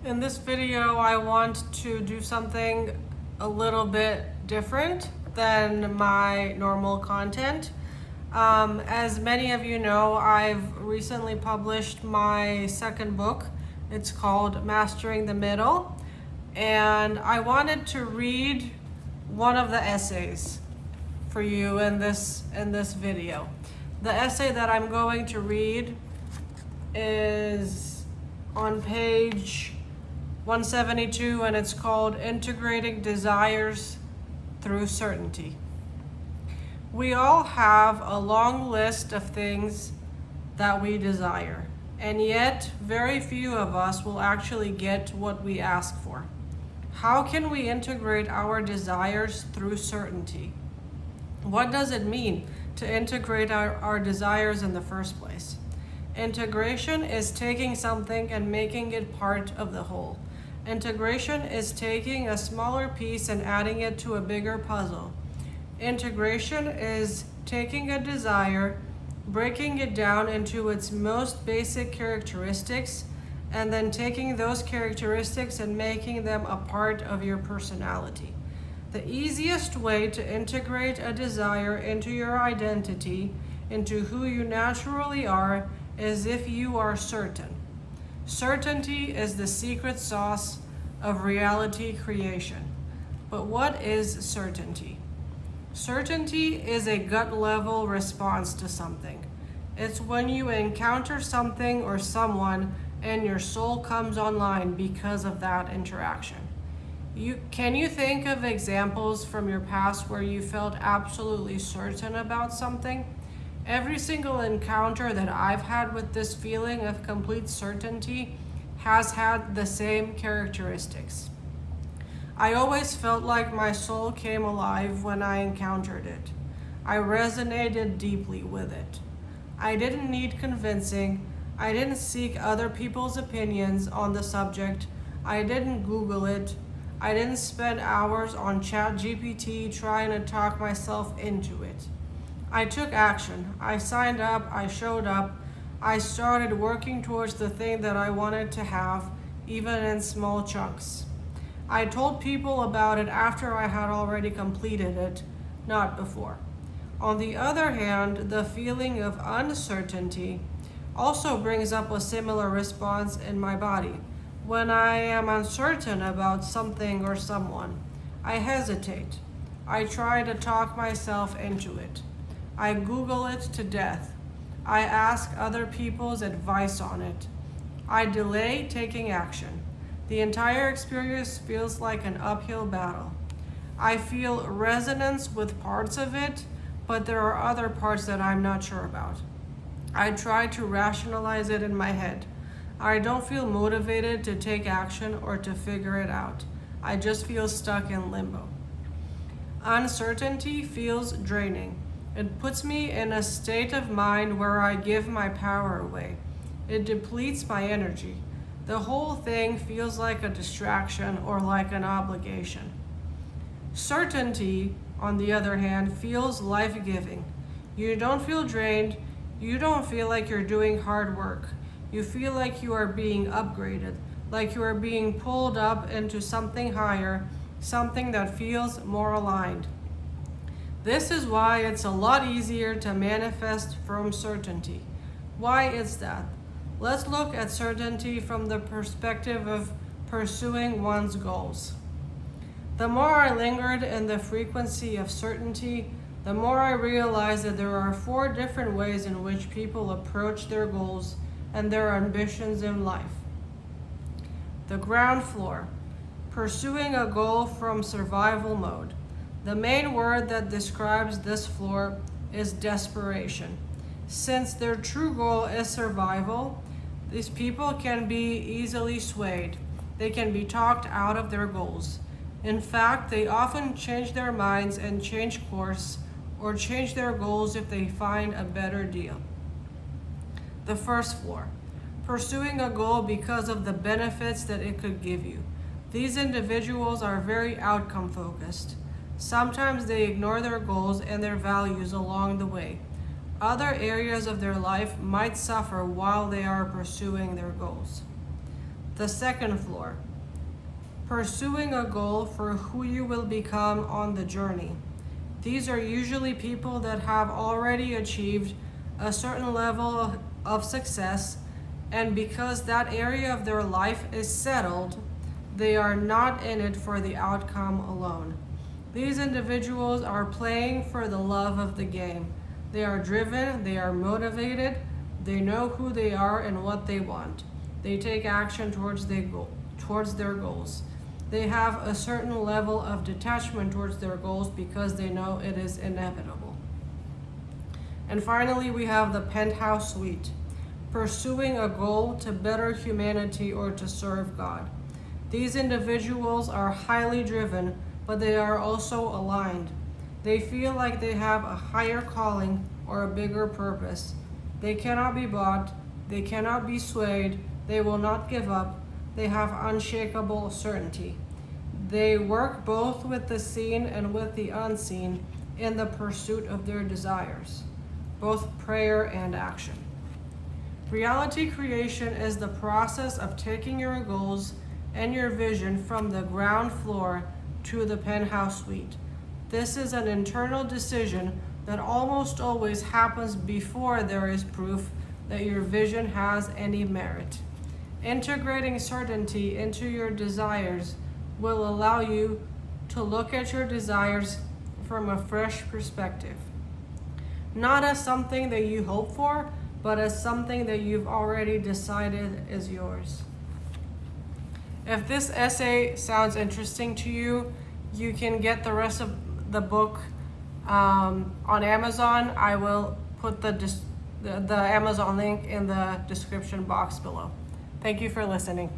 In this video, I want to do something a little bit different than my normal content. As many of you know, I've recently published my second book. It's called Mastering the Middle, and I wanted to read one of the essays for you in this video. The essay that I'm going to read is on page 172, and it's called Integrating Desires Through Certainty. We all have a long list of things that we desire, and yet very few of us will actually get what we ask for. How can we integrate our desires through certainty? What does it mean to integrate our desires in the first place? Integration is taking something and making it part of the whole. Integration is taking a smaller piece and adding it to a bigger puzzle. Integration is taking a desire, breaking it down into its most basic characteristics, and then taking those characteristics and making them a part of your personality. The easiest way to integrate a desire into your identity, into who you naturally are, is if you are certain. Certainty is the secret sauce of reality creation. But what is certainty? Certainty is a gut level response to something. It's when you encounter something or someone and your soul comes online because of that interaction. Can you think of examples from your past where you felt absolutely certain about something? Every single encounter that I've had with this feeling of complete certainty has had the same characteristics. I always felt like my soul came alive when I encountered it. I resonated deeply with it. I didn't need convincing. I didn't seek other people's opinions on the subject. I didn't Google it. I didn't spend hours on ChatGPT trying to talk myself into it. I took action. I signed up. I showed up. I started working towards the thing that I wanted to have, even in small chunks. I told people about it after I had already completed it, not before. On the other hand, the feeling of uncertainty also brings up a similar response in my body. When I am uncertain about something or someone, I hesitate. I try to talk myself into it. I Google it to death. I ask other people's advice on it. I delay taking action. The entire experience feels like an uphill battle. I feel resonance with parts of it, but there are other parts that I'm not sure about. I try to rationalize it in my head. I don't feel motivated to take action or to figure it out. I just feel stuck in limbo. Uncertainty feels draining. It puts me in a state of mind where I give my power away. It depletes my energy. The whole thing feels like a distraction or like an obligation. Certainty, on the other hand, feels life-giving. You don't feel drained. You don't feel like you're doing hard work. You feel like you are being upgraded, like you are being pulled up into something higher, something that feels more aligned. This is why it's a lot easier to manifest from certainty. Why is that? Let's look at certainty from the perspective of pursuing one's goals. The more I lingered in the frequency of certainty, the more I realized that there are 4 different ways in which people approach their goals and their ambitions in life. The ground floor, pursuing a goal from survival mode. The main word that describes this floor is desperation. Since their true goal is survival, these people can be easily swayed. They can be talked out of their goals. In fact, they often change their minds and change course or change their goals if they find a better deal. The first floor, pursuing a goal because of the benefits that it could give you. These individuals are very outcome focused. Sometimes they ignore their goals and their values along the way. Other areas of their life might suffer while they are pursuing their goals. The second floor, pursuing a goal for who you will become on the journey. These are usually people that have already achieved a certain level of success, and because that area of their life is settled, they are not in it for the outcome alone. These individuals are playing for the love of the game. They are driven, they are motivated, they know who they are and what they want. They take action towards their goals. They have a certain level of detachment towards their goals because they know it is inevitable. And finally, we have the penthouse suite, pursuing a goal to better humanity or to serve God. These individuals are highly driven, but they are also aligned. They feel like they have a higher calling or a bigger purpose. They cannot be bought, they cannot be swayed, they will not give up, they have unshakable certainty. They work both with the seen and with the unseen in the pursuit of their desires, both prayer and action. Reality creation is the process of taking your goals and your vision from the ground floor to the penthouse suite. This is an internal decision that almost always happens before there is proof that your vision has any merit. Integrating certainty into your desires will allow you to look at your desires from a fresh perspective. Not as something that you hope for, but as something that you've already decided is yours. If this essay sounds interesting to you, you can get the rest of the book on Amazon. I will put the Amazon link in the description box below. Thank you for listening.